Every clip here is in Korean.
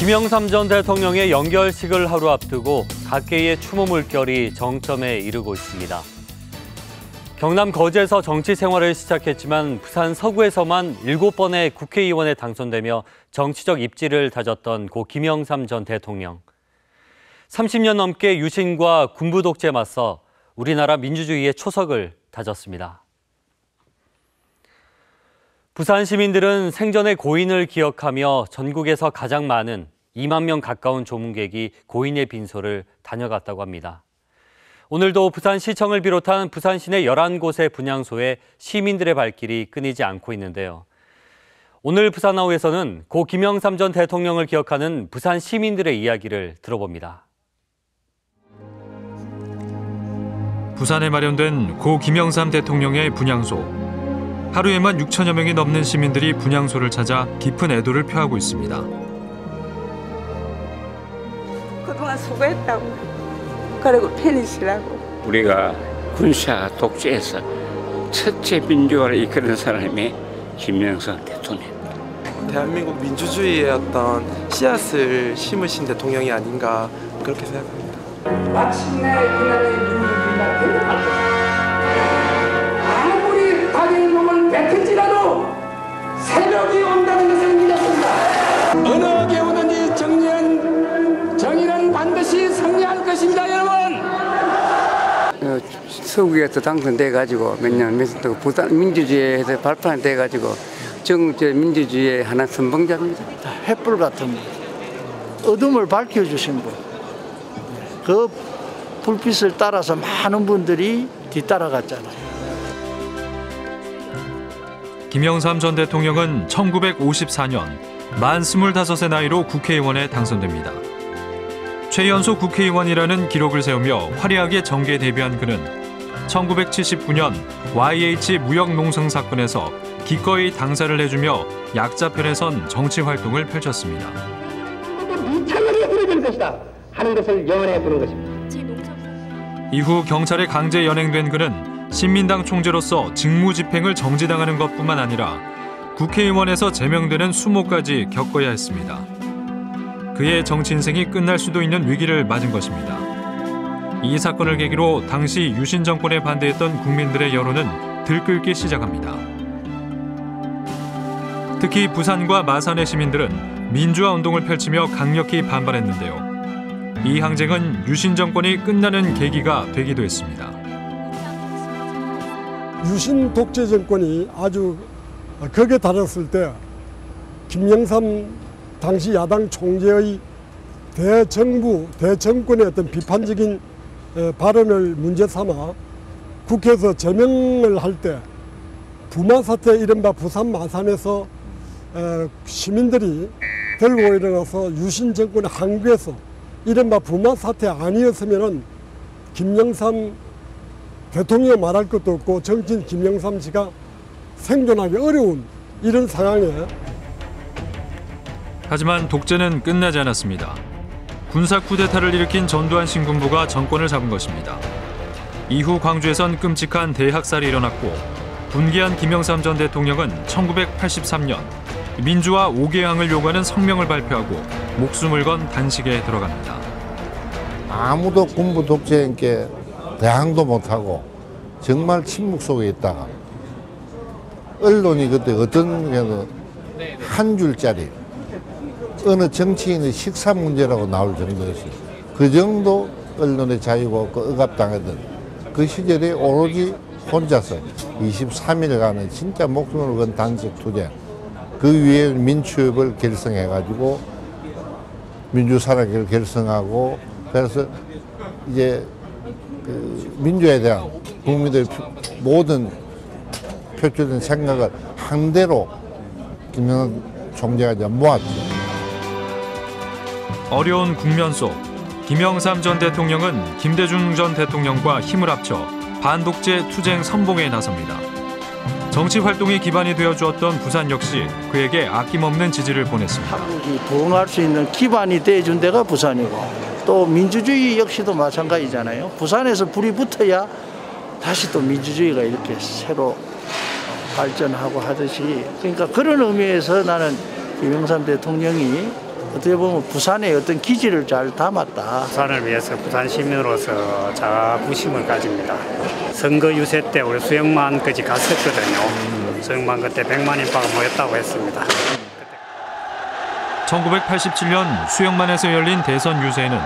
김영삼 전 대통령의 연결식을 하루 앞두고 각계의 추모 물결이 정점에 이르고 있습니다. 경남 거제에서 정치 생활을 시작했지만 부산 서구에서만 7번의 국회의원에 당선되며 정치적 입지를 다졌던 고 김영삼 전 대통령. 30년 넘게 유신과 군부 독재에 맞서 우리나라 민주주의의 초석을 다졌습니다. 부산 시민들은 생전의 고인을 기억하며 전국에서 가장 많은 2만 명 가까운 조문객이 고인의 빈소를 다녀갔다고 합니다. 오늘도 부산시청을 비롯한 부산 시내 11곳의 분향소에 시민들의 발길이 끊이지 않고 있는데요. 오늘 부산하우에서는 고 김영삼 전 대통령을 기억하는 부산 시민들의 이야기를 들어봅니다. 부산에 마련된 고 김영삼 대통령의 분향소. 하루에만 6천여 명이 넘는 시민들이 분향소를 찾아 깊은 애도를 표하고 있습니다. 그동안 수고했다고. 그리고 편히쉬라고. 우리가 군사 독재에서 첫째 민주화를 이끄는 사람이 김영삼 대통령입니다. 대한민국 민주주의의 어떤 씨앗을 심으신 대통령이 아닌가 그렇게 생각합니다. 마침내 이날의 민주주의가 되어갔다. 아무리 다른 놈을 뱉을지라도 새벽이 온다는 것을 믿었습니다. 어느 경우든지 정의는 반드시 승리할 것입니다, 여러분. 서구에서 당선돼가지고 몇 년 부산 민주주의에서 발판돼가지고 민주주의의 하나 선봉자입니다. 횃불 같은 어둠을 밝혀주신 분. 그 불빛을 따라서 많은 분들이 뒤따라갔잖아요. 김영삼 전 대통령은 1954년 만 25의 나이로 국회의원에 당선됩니다. 최연소 국회의원이라는 기록을 세우며 화려하게 정계에 데뷔한 그는 1979년 YH 무역농성 사건에서 기꺼이 당사를 해주며 약자편에 선 정치활동을 펼쳤습니다. 미천년이 흐려질 것이다 하는 것을 영원해 보는 것입니다. 이후 경찰에 강제 연행된 그는 신민당 총재로서 직무집행을 정지당하는 것뿐만 아니라 국회의원에서 제명되는 수모까지 겪어야 했습니다. 그의 정치 인생이 끝날 수도 있는 위기를 맞은 것입니다. 이 사건을 계기로 당시 유신 정권에 반대했던 국민들의 여론은 들끓기 시작합니다. 특히 부산과 마산의 시민들은 민주화 운동을 펼치며 강력히 반발했는데요. 이 항쟁은 유신 정권이 끝나는 계기가 되기도 했습니다. 유신 독재 정권이 아주 극에 달했을 때 김영삼 당시 야당 총재의 대정권의 어떤 비판적인 발언을 문제 삼아 국회에서 제명을 할 때 부마 사태, 이른바 부산 마산에서 시민들이 들고 일어나서 유신 정권의 항구에서 이른바 부마 사태 아니었으면은 김영삼 대통령 말할 것도 없고 정치인 김영삼 씨가 생존하기 어려운 이런 상황에. 하지만 독재는 끝나지 않았습니다. 군사 쿠데타를 일으킨 전두환 신군부가 정권을 잡은 것입니다. 이후 광주에선 끔찍한 대학살이 일어났고 분개한 김영삼 전 대통령은 1983년 민주화 5개항을 요구하는 성명을 발표하고 목숨을 건 단식에 들어갑니다. 아무도 군부 독재에 대항도 못하고 정말 침묵 속에 있다가 언론이 그때 어떤 한 줄짜리 어느 정치인의 식사 문제라고 나올 정도였어요. 그 정도 언론의 자유가 억압당하던 그 시절에 오로지 혼자서 23일간은 진짜 목숨을 건 단식 투쟁, 그 위에 민추협을 결성해가지고 민주사랑을 결성하고, 그래서 이제 그 민주에 대한 국민들의 모든 표출된 생각을 한 대로 김영삼 총재가 이제 모았죠. 어려운 국면 속 김영삼 전 대통령은 김대중 전 대통령과 힘을 합쳐 반독재 투쟁 선봉에 나섭니다. 정치 활동이 기반이 되어주었던 부산 역시 그에게 아낌없는 지지를 보냈습니다. 한국이 부흥할 수 있는 기반이 되어준 데가 부산이고, 또 민주주의 역시도 마찬가지잖아요. 부산에서 불이 붙어야 다시 또 민주주의가 이렇게 새로 발전하고 하듯이, 그러니까 그런 의미에서 나는 김영삼 대통령이 어떻게 보면 부산의 어떤 기질을 잘 담았다. 부산을 위해서 부산 시민으로서 자부심을 가집니다. 선거 유세 때 우리 수영만까지 갔었거든요. 수영만 그때 100만 인파가 모였다고 했습니다. 1987년 수영만에서 열린 대선 유세에는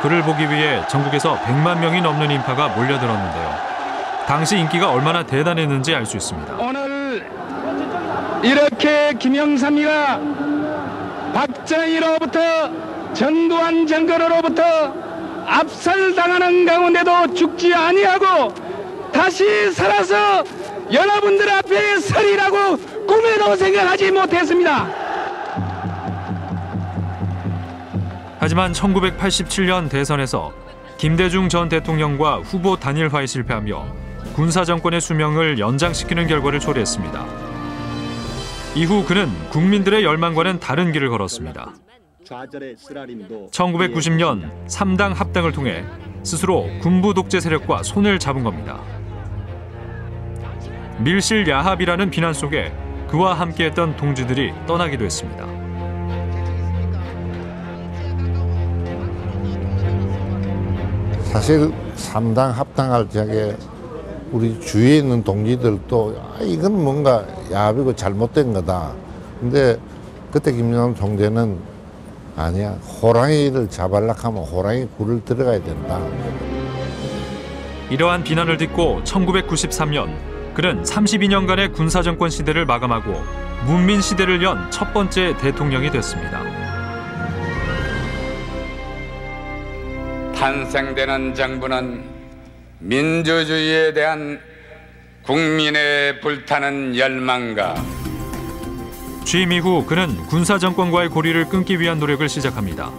그를 보기 위해 전국에서 100만 명이 넘는 인파가 몰려들었는데요. 당시 인기가 얼마나 대단했는지 알 수 있습니다. 오늘 이렇게 김영삼이가 박정희로부터 전두환 정권으로부터 압살당하는 가운데도 죽지 아니하고 다시 살아서 여러분들 앞에 서리라고 꿈에도 생각하지 못했습니다. 하지만 1987년 대선에서 김대중 전 대통령과 후보 단일화에 실패하며 군사정권의 수명을 연장시키는 결과를 초래했습니다. 이후 그는 국민들의 열망과는 다른 길을 걸었습니다. 1990년 3당 합당을 통해 스스로 군부 독재 세력과 손을 잡은 겁니다. 밀실 야합이라는 비난 속에 그와 함께했던 동지들이 떠나기도 했습니다. 사실 3당 합당할 적에 우리 주위에 있는 동지들도 이건 뭔가 야합이고 잘못된 거다. 근데 그때 김영삼 총재는 아니야. 호랑이를 잡으려고 하면 호랑이 굴을 들어가야 된다. 이러한 비난을 딛고 1993년 그는 32년간의 군사정권 시대를 마감하고 문민 시대를 연 첫 번째 대통령이 됐습니다. 탄생되는 정부는 민주주의에 대한 국민의 불타는 열망과 취임 이후 그는 군사정권과의 고리를 끊기 위한 노력을 시작합니다.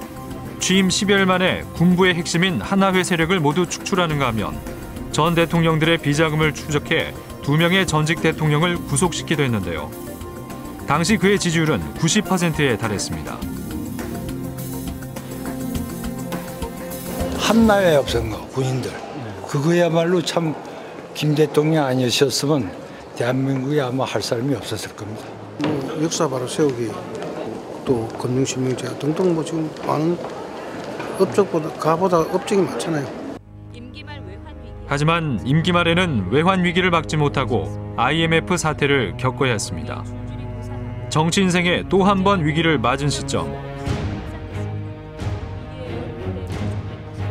취임 10여일 만에 군부의 핵심인 하나회 세력을 모두 축출하는가 하면 전 대통령들의 비자금을 추적해 2명의 전직 대통령을 구속시키기도 했는데요. 당시 그의 지지율은 90%에 달했습니다. 한나라에 없었던 거, 군인들. 그거야말로 참 김 대통령 아니었으면 대한민국에 아마 할 사람이 없었을 겁니다. 역사 바로 세우기, 또 금융실명제 등등 뭐 지금 많은 가보다 업적이 많잖아요. 하지만 임기 말에는 외환 위기를 막지 못하고 IMF 사태를 겪어야 했습니다. 정치 인생에 또 한 번 위기를 맞은 시점.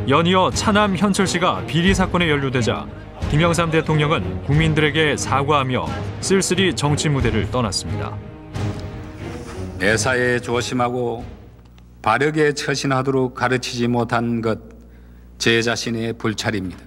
연이어 차남 현철 씨가 비리 사건에 연루되자 김영삼 대통령은 국민들에게 사과하며 쓸쓸히 정치 무대를 떠났습니다. 매사에 조심하고 바르게 처신하도록 가르치지 못한 것 제 자신의 불찰입니다.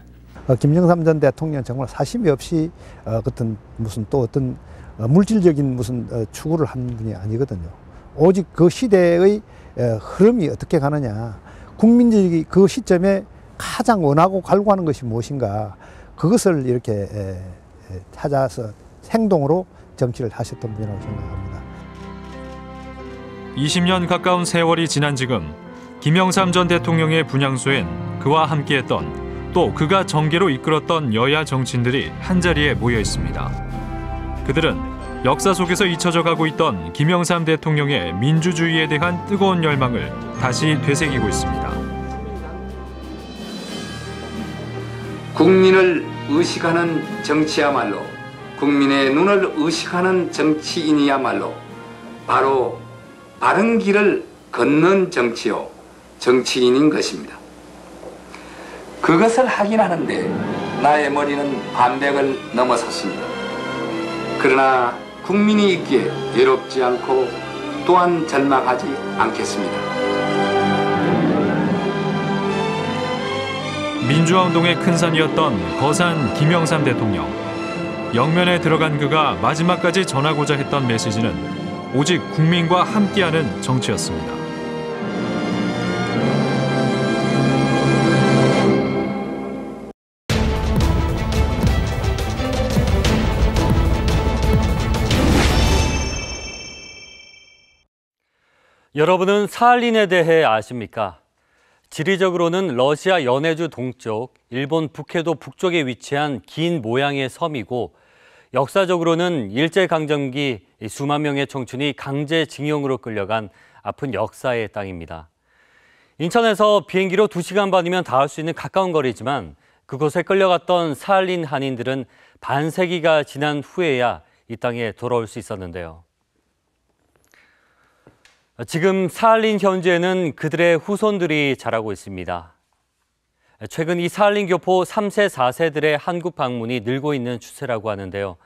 김영삼 전 대통령 정말 사심이 없이 어떤 무슨 또 어떤 물질적인 무슨 추구를 한 분이 아니거든요. 오직 그 시대의 흐름이 어떻게 가느냐, 국민들이 그 시점에 가장 원하고 갈구하는 것이 무엇인가, 그것을 이렇게 찾아서 행동으로 정치를 하셨던 분이라고 생각합니다. 20년 가까운 세월이 지난 지금 김영삼 전 대통령의 분향소엔 그와 함께했던 또 그가 정계로 이끌었던 여야 정치인들이 한자리에 모여 있습니다. 그들은 역사 속에서 잊혀져 가고 있던 김영삼 대통령의 민주주의에 대한 뜨거운 열망을 다시 되새기고 있습니다. 국민을 의식하는 정치야말로, 국민의 눈을 의식하는 정치인이야말로 바로 바른 길을 걷는 정치요, 정치인인 것입니다. 그것을 하긴 하는데 나의 머리는 반백을 넘어섰습니다. 그러나 국민이 있기에 외롭지 않고 또한 절망하지 않겠습니다. 민주화운동의 큰 산이었던 거산 김영삼 대통령. 영면에 들어간 그가 마지막까지 전하고자 했던 메시지는 오직 국민과 함께하는 정치였습니다. 여러분은 사할린에 대해 아십니까? 지리적으로는 러시아 연해주 동쪽, 일본 북해도 북쪽에 위치한 긴 모양의 섬이고, 역사적으로는 일제강점기 수만 명의 청춘이 강제징용으로 끌려간 아픈 역사의 땅입니다. 인천에서 비행기로 2시간 반이면 닿을 수 있는 가까운 거리지만 그곳에 끌려갔던 사할린 한인들은 반세기가 지난 후에야 이 땅에 돌아올 수 있었는데요. 지금 사할린 현지에는 그들의 후손들이 자라고 있습니다. 최근 이 사할린 교포 3세, 4세들의 한국 방문이 늘고 있는 추세라고 하는데요.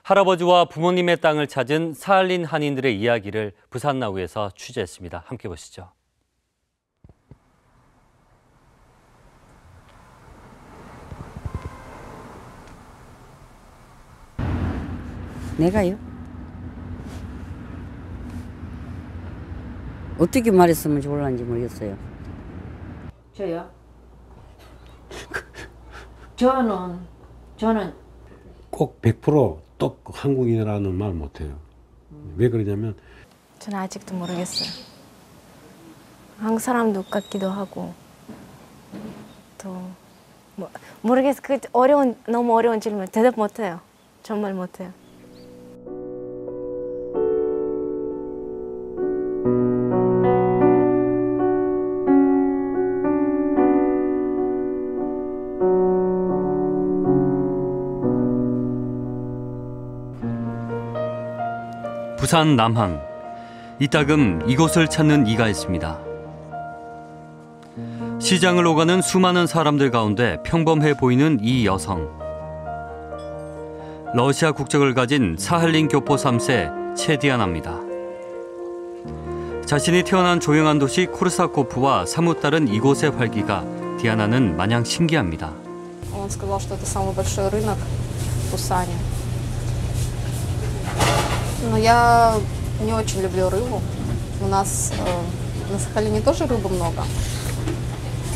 할아버지와 부모님의 땅을 찾은 사할린 한인들의 이야기를 부산나우에서 취재했습니다. 함께 보시죠. 내가요? 어떻게 말했으면 좋을런지 모르겠어요. 저요? 저는 꼭 100% 똑 한국인이라는 말 못해요. 왜 그러냐면 저는 아직도 모르겠어요. 한국 사람도 같기도 하고 또 모르겠어요. 그 너무 어려운 질문 대답 못해요. 정말 못해요. 부산 남항. 이따금 이곳을 찾는 이가 있습니다. 시장을 오가는 수많은 사람들 가운데 평범해 보이는 이 여성. 러시아 국적을 가진 사할린 교포 3세 체디아나입니다. 자신이 태어난 조용한 도시 코르사코프와 사뭇 다른 이곳의 활기가 디아나는 마냥 신기합니다. Он сказал, что это самый большой рынок в Пусане. Но я не очень люблю рыбу. У нас на Сахалине тоже рыбы много.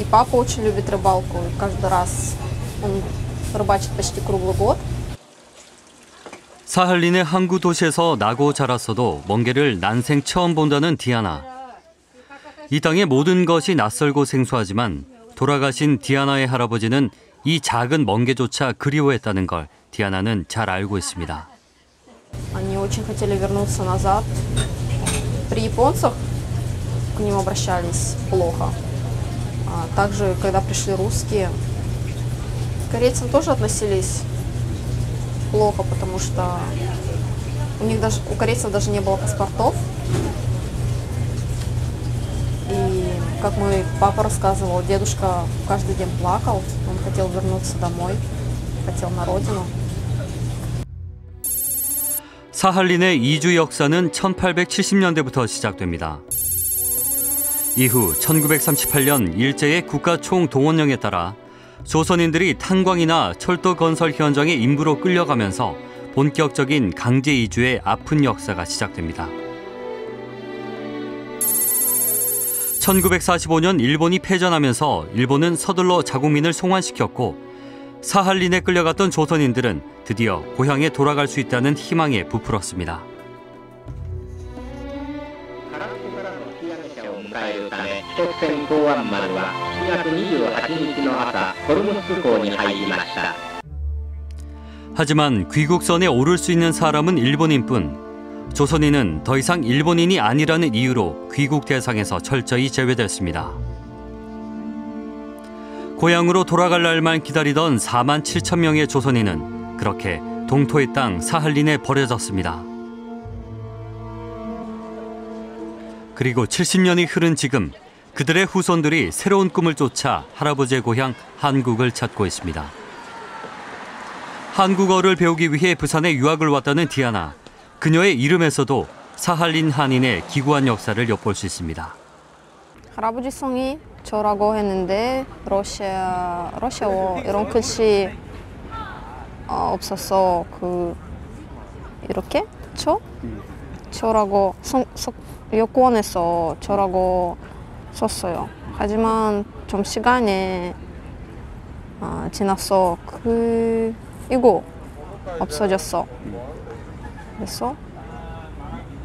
И папа очень любит рыбалку. И каждый раз он рыбачит почти круглый год. 사할린의 항구 도시에서 나고 자랐어도 멍게를 난생 처음 본다는 디아나. 이 땅의 모든 것이 낯설고 생소하지만 돌아가신 디아나의 할아버지는 이 작은 멍게조차 그리워했다는 걸 디아나는 잘 알고 있습니다. Они очень хотели вернуться назад. При японцах к ним обращались плохо. Также, когда пришли русские, к корейцам тоже относились плохо, потому что у корейцев даже не было паспортов. И, как мой папа рассказывал, дедушка каждый день плакал. Он хотел вернуться домой, хотел на родину. 사할린의 이주 역사는 1870년대부터 시작됩니다. 이후 1938년 일제의 국가 총동원령에 따라 조선인들이 탄광이나 철도 건설 현장의 인부로 끌려가면서 본격적인 강제 이주의 아픈 역사가 시작됩니다. 1945년 일본이 패전하면서 일본은 서둘러 자국민을 송환시켰고 사할린에 끌려갔던 조선인들은 드디어 고향에 돌아갈 수 있다는 희망에 부풀었습니다. 하지만 귀국선에 오를 수 있는 사람은 일본인뿐 조선인은 더 이상 일본인이 아니라는 이유로 귀국 대상에서 철저히 제외됐습니다. 고향으로 돌아갈 날만 기다리던 4만 7천 명의 조선인은 그렇게 동토의 땅 사할린에 버려졌습니다. 그리고 70년이 흐른 지금 그들의 후손들이 새로운 꿈을 쫓아 할아버지의 고향 한국을 찾고 있습니다. 한국어를 배우기 위해 부산에 유학을 왔다는 디아나. 그녀의 이름에서도 사할린 한인의 기구한 역사를 엿볼 수 있습니다. 할아버지 성이 저라고 했는데 러시아어 이런 글씨 없어서 이렇게 저라고 여권에서 저라고 썼어요. 하지만 좀 시간이 지나서 이거 없어졌어. 그래서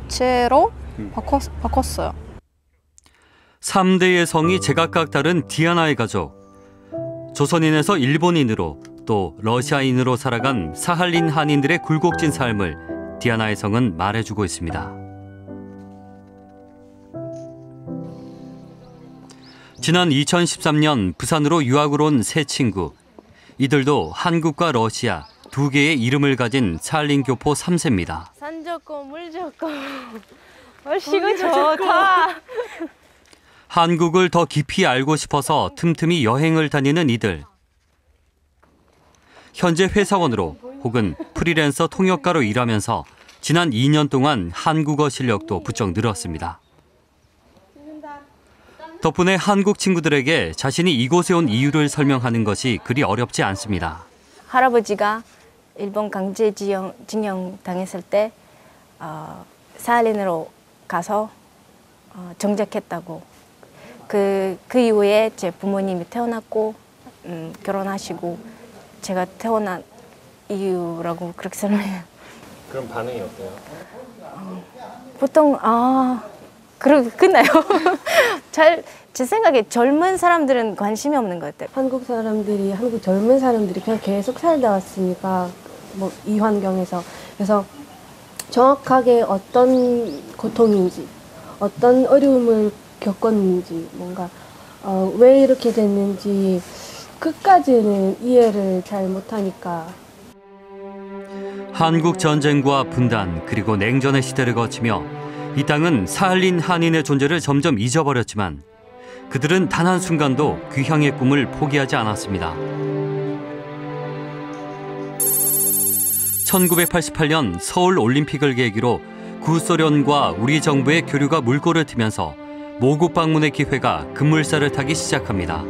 채로 바꿨어요. 3대의 성이 제각각 다른 디아나의 가족. 조선인에서 일본인으로 또 러시아인으로 살아간 사할린 한인들의 굴곡진 삶을 디아나의 성은 말해주고 있습니다. 지난 2013년 부산으로 유학을 온 세 친구. 이들도 한국과 러시아 두 개의 이름을 가진 살린 교포 3세입니다. 산 좋고 물 좋고 얼씨구 좋다. 한국을 더 깊이 알고 싶어서 틈틈이 여행을 다니는 이들. 현재 회사원으로 혹은 프리랜서 통역가로 일하면서 지난 2년 동안 한국어 실력도 부쩍 늘었습니다. 덕분에 한국 친구들에게 자신이 이곳에 온 이유를 설명하는 것이 그리 어렵지 않습니다. 할아버지가 일본 강제징용 당했을 때 사할린으로 가서 정착했다고. 그 이후에 제 부모님이 태어났고 결혼하시고 제가 태어난 이유라고 그렇게 설명해요. 그럼 반응이 어때요? 보통 그러고 끝나요. 제 생각에 젊은 사람들은 관심이 없는 것 같아요. 한국 젊은 사람들이 그냥 계속 살다 왔으니까 뭐 이 환경에서 그래서 정확하게 어떤 고통인지 어떤 어려움을 겪었는지 뭔가 왜 이렇게 됐는지 끝까지는 이해를 잘 못하니까. 한국 전쟁과 분단 그리고 냉전의 시대를 거치며 이 땅은 사할린 한인의 존재를 점점 잊어버렸지만 그들은 단 한순간도 귀향의 꿈을 포기하지 않았습니다. 1988년 서울 올림픽을 계기로 구소련과 우리 정부의 교류가 물꼬를 트면서 모국 방문의 기회가 급물살을 타기 시작합니다.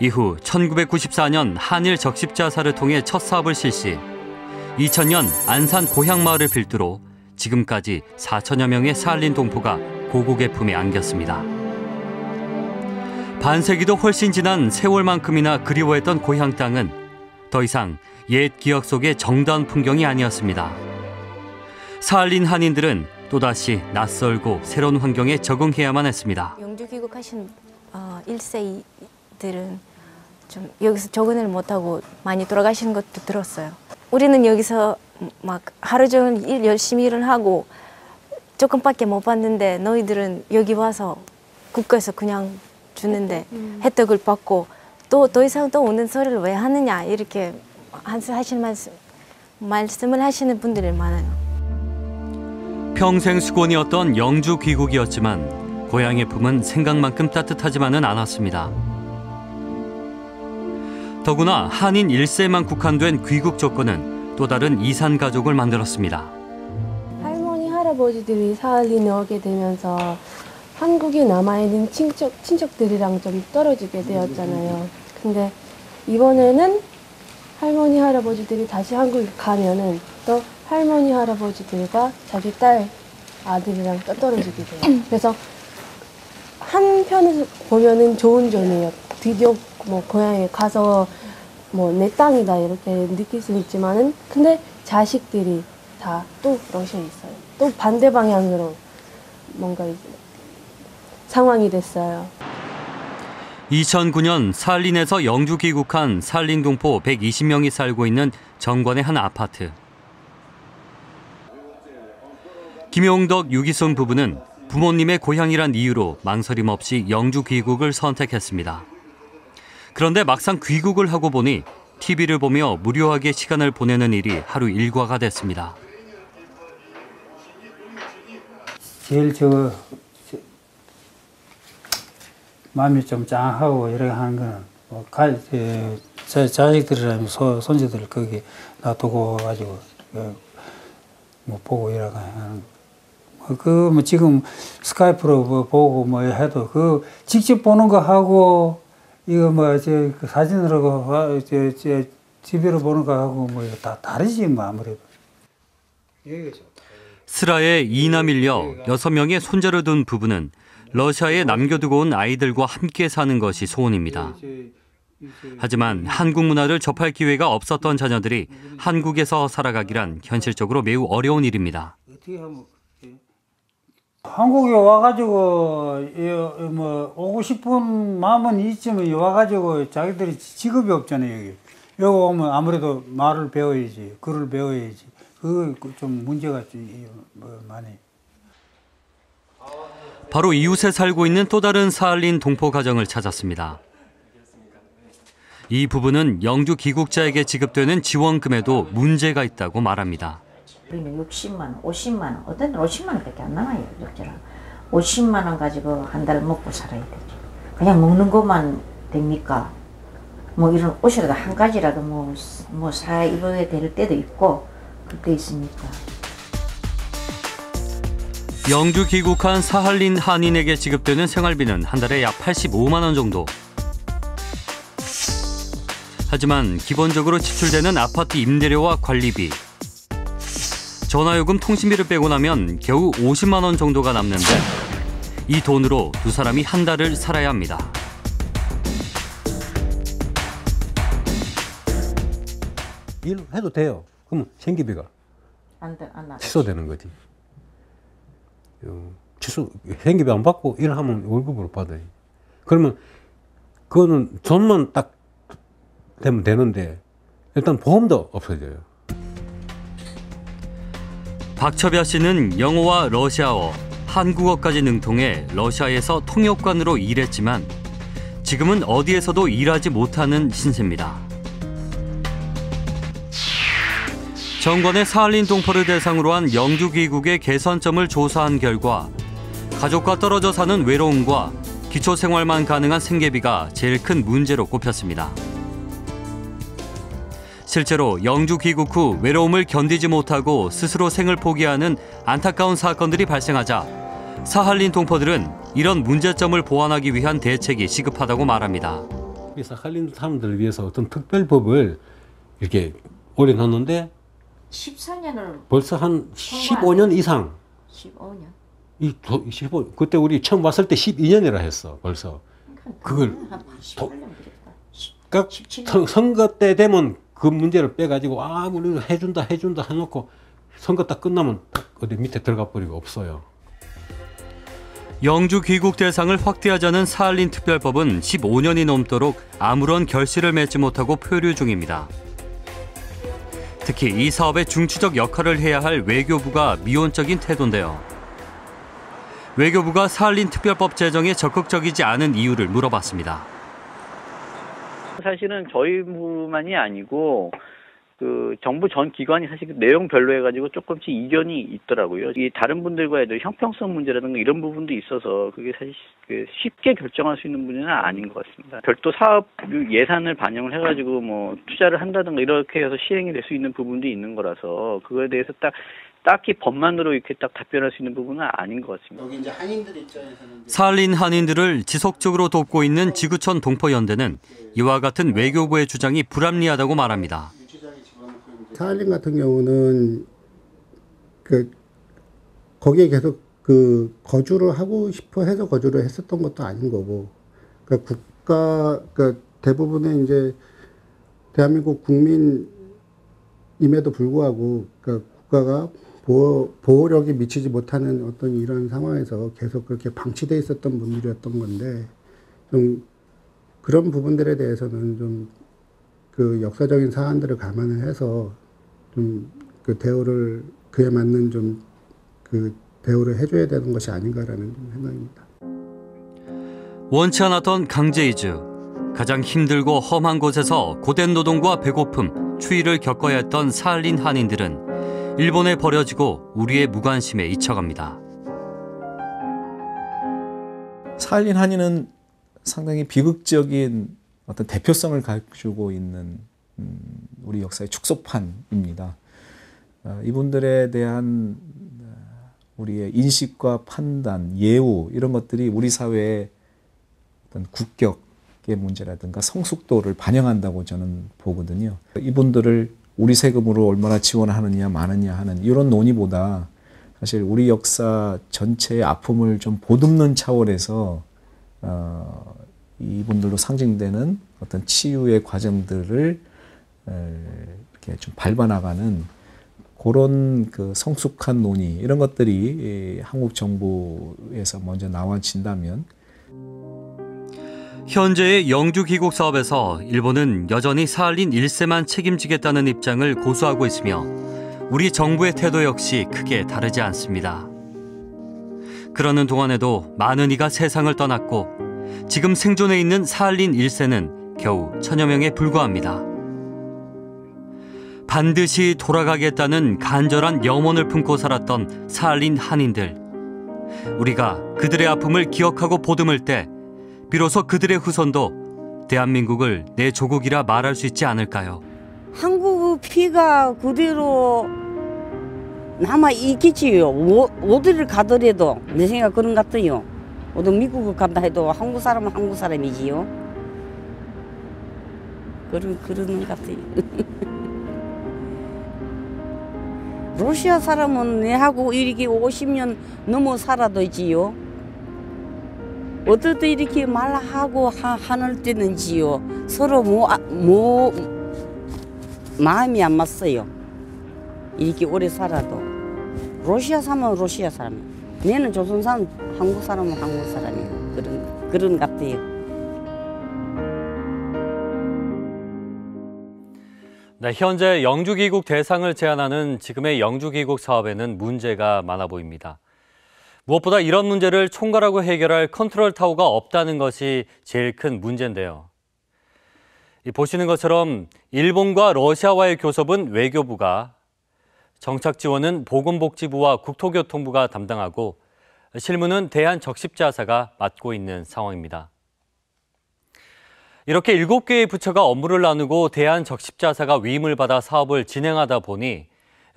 이후 1994년 한일 적십자사를 통해 첫 사업을 실시, 2000년 안산 고향마을을 필두로 지금까지 4천여 명의 사할린 동포가 고국의 품에 안겼습니다. 반세기도 훨씬 지난 세월만큼이나 그리워했던 고향 땅은 더 이상 옛 기억 속의 정다운 풍경이 아니었습니다. 사할린 한인들은 또다시 낯설고 새로운 환경에 적응해야만 했습니다. 영주 귀국하신 1세들은 좀 여기서 적응을 못하고 많이 돌아가시는 것도 들었어요. 우리는 여기서 막 하루 종일 열심히 일을 하고 조금밖에 못 받는데 너희들은 여기 와서 국가에서 그냥 주는데 혜택을 받고 또 더 이상 또 오는 소리를 왜 하느냐 이렇게 하시는 말씀을 하시는 분들이 많아요. 평생 수곤이었던 영주 귀국이었지만 고향의 품은 생각만큼 따뜻하지만은 않았습니다. 더구나 한인 1세만 국한된 귀국 조건은 또 다른 이산 가족을 만들었습니다. 할머니, 할아버지들이 사할린에 오게 되면서 한국에 남아있는 친척들이랑 좀 떨어지게 되었잖아요. 근데 이번에는 할머니, 할아버지들이 다시 한국에 가면은 또 할머니, 할아버지들과 자기 딸, 아들이랑 또 떨어지게 돼요. 그래서 한편에서 보면은 좋은 점이에요. 드디어 뭐 고향에 가서 뭐 내 땅이다 이렇게 느낄 수 있지만은 근데 자식들이 다 또 러시아에 있어요. 또 반대 방향으로 뭔가 이제 상황이 됐어요. 2009년 사할린에서 영주 귀국한 사할린 동포 120명이 살고 있는 정관의 한 아파트. 김용덕, 유기순 부부는 부모님의 고향이란 이유로 망설임 없이 영주 귀국을 선택했습니다. 그런데 막상 귀국을 하고 보니 TV를 보며 무료하게 시간을 보내는 일이 하루 일과가 됐습니다. 제일 마음이 좀 짱하고 이렇게 하는 거는 제 자식들이라면 손주들 거기 놔두고 가지고 뭐 보고 이러고 하는 거. 뭐 지금 스카이프로 뭐 보고 뭐 해도 그 직접 보는 거 하고 이거 뭐 그 사진으로 TV로 보는 거 하고 뭐 이거 다 다르지 뭐 아무래도. 스라에 2남 1녀 6명의 손자를 둔 부부는 러시아에 남겨두고 온 아이들과 함께 사는 것이 소원입니다. 하지만 한국 문화를 접할 기회가 없었던 자녀들이 한국에서 살아가기란 현실적으로 매우 어려운 일입니다. 한국에 와가지고 뭐 오고 싶은 마음은 있지만 와가지고 자기들이 직업이 없잖아요. 여기 오면 아무래도 말을 배워야지, 글을 배워야지. 그거 좀 문제가 뭐 많이. 바로 이웃에 살고 있는 또 다른 사할린 동포 가정을 찾았습니다. 이 부부는 영주 귀국자에게 지급되는 지원금에도 문제가 있다고 말합니다. 우리는 60만 원, 50만 원, 어떤 데는 50만 원밖에 안 나와요. 적절한 50만 원 가지고 한 달 먹고 살아야 되죠. 그냥 먹는 것만 됩니까? 뭐 이런 옷이라도 한 가지라도 뭐 사 입어야 될 때도 있고 그때 있으니까. 영주 귀국한 사할린 한인에게 지급되는 생활비는 한 달에 약 85만 원 정도. 하지만 기본적으로 지출되는 아파트 임대료와 관리비, 전화요금, 통신비를 빼고 나면 겨우 50만 원 정도가 남는데 이 돈으로 두 사람이 한 달을 살아야 합니다. 일해도 돼요. 그럼 생계비가 안 나. 취소되는 거지. 취소 생계비 안 받고 일하면 월급으로 받아요. 그러면 그거는 돈만 딱 되면 되는데 일단 보험도 없어져요. 박철야 씨는 영어와 러시아어, 한국어까지 능통해 러시아에서 통역관으로 일했지만 지금은 어디에서도 일하지 못하는 신세입니다. 정권의 사할린 동포를 대상으로 한 영주 귀국의 개선점을 조사한 결과 가족과 떨어져 사는 외로움과 기초생활만 가능한 생계비가 제일 큰 문제로 꼽혔습니다. 실제로 영주 귀국 후 외로움을 견디지 못하고 스스로 생을 포기하는 안타까운 사건들이 발생하자 사할린 동포들은 이런 문제점을 보완하기 위한 대책이 시급하다고 말합니다. 사할린 사람들을 위해서 어떤 특별법을 이렇게 올려놨는데 14년을 벌써 한 15년 이상. 15년. 그때 우리 처음 왔을 때 12년이라 했어 벌써. 그걸 선거 때 되면 그 문제를 빼가지고 우리 해준다 해놓고 선거 딱 끝나면 어디 밑에 들어가 버리고 없어요. 영주 귀국 대상을 확대하자는 사할린 특별법은 15년이 넘도록 아무런 결실을 맺지 못하고 표류 중입니다. 특히 이 사업의 중추적 역할을 해야 할 외교부가 미온적인 태도인데요. 외교부가 사할린 특별법 제정에 적극적이지 않은 이유를 물어봤습니다. 사실은 저희만이 아니고 그 정부 전 기관이 사실 내용별로 해가지고 조금씩 이견이 있더라고요. 이 다른 분들과의 형평성 문제라든가 이런 부분도 있어서 그게 사실 쉽게 결정할 수 있는 문제는 아닌 것 같습니다. 별도 사업 예산을 반영을 해가지고 뭐 투자를 한다든가 이렇게 해서 시행이 될 수 있는 부분도 있는 거라서 그거에 대해서 딱히 법만으로 이렇게 딱 답변할 수 있는 부분은 아닌 것 같습니다. 여기 이제 한인들 입장에서는 사할린 한인들을 지속적으로 돕고 있는 지구촌 동포연대는 이와 같은 외교부의 주장이 불합리하다고 말합니다. 사할린 같은 경우는 거기에 계속 거주를 하고 싶어 해서 거주를 했었던 것도 아닌 거고, 대부분의 이제 대한민국 국민임에도 불구하고 국가가 보호력이 미치지 못하는 어떤 이런 상황에서 계속 그렇게 방치돼 있었던 분들이었던 건데, 좀 그런 부분들에 대해서는 좀 역사적인 사안들을 감안을 해서 좀 대우를 그에 맞는 좀 대우를 해줘야 되는 것이 아닌가라는 생각입니다. 원치 않았던 강제 이주, 가장 힘들고 험한 곳에서 고된 노동과 배고픔, 추위를 겪어야 했던 사할린 한인들은 일본에 버려지고 우리의 무관심에 잊혀갑니다. 사할린 한인은 상당히 비극적인 어떤 대표성을 가지고 있는 우리 역사의 축소판입니다. 이분들에 대한 우리의 인식과 판단, 예우 이런 것들이 우리 사회의 어떤 국격의 문제라든가 성숙도를 반영한다고 저는 보거든요. 이분들을 우리 세금으로 얼마나 지원하느냐 마느냐 하는 이런 논의보다 사실 우리 역사 전체의 아픔을 좀 보듬는 차원에서 이분들로 상징되는 어떤 치유의 과정들을 이렇게 좀 밟아나가는 그런 성숙한 논의 이런 것들이 한국 정부에서 먼저 나와진다면, 현재의 영주 귀국 사업에서 일본은 여전히 사할린 1세만 책임지겠다는 입장을 고수하고 있으며 우리 정부의 태도 역시 크게 다르지 않습니다. 그러는 동안에도 많은 이가 세상을 떠났고 지금 생존해 있는 사할린 1세는 겨우 1000여 명에 불과합니다. 반드시 돌아가겠다는 간절한 염원을 품고 살았던 사할린 한인들. 우리가 그들의 아픔을 기억하고 보듬을 때 비로소 그들의 후손도 대한민국을 내 조국이라 말할 수 있지 않을까요? 한국 피가 그대로 남아 있겠지요. 어디를 가더라도 내 생각 그런 것 같아요. 어디 미국을 간다 해도 한국 사람은 한국 사람이지요. 그런 것 같아요. 러시아 사람은 내하고 이렇게 50년 넘어 살아도지요. 어떻게 이렇게 말하고 하는 때는지요. 서로 마음이 안 맞어요. 이렇게 오래 살아도. 러시아 사람은 러시아 사람이에요. 내는 조선 사람, 한국 사람은 한국 사람이에요. 그런 것 같아요. 네, 현재 영주귀국 대상을 제한하는 지금의 영주귀국 사업에는 문제가 많아 보입니다. 무엇보다 이런 문제를 총괄하고 해결할 컨트롤 타워가 없다는 것이 제일 큰 문제인데요. 보시는 것처럼 일본과 러시아와의 교섭은 외교부가, 정착 지원은 보건복지부와 국토교통부가 담당하고 실무는 대한적십자사가 맡고 있는 상황입니다. 이렇게 7개의 부처가 업무를 나누고 대한적십자사가 위임을 받아 사업을 진행하다 보니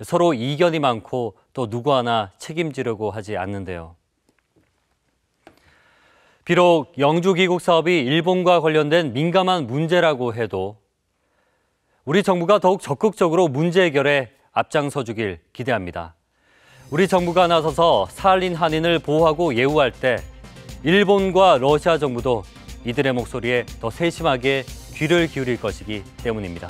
서로 이견이 많고 또 누구 하나 책임지려고 하지 않는데요. 비록 영주귀국 사업이 일본과 관련된 민감한 문제라고 해도 우리 정부가 더욱 적극적으로 문제 해결에 앞장서 주길 기대합니다. 우리 정부가 나서서 사할린 한인을 보호하고 예우할 때 일본과 러시아 정부도 이들의 목소리에 더 세심하게 귀를 기울일 것이기 때문입니다.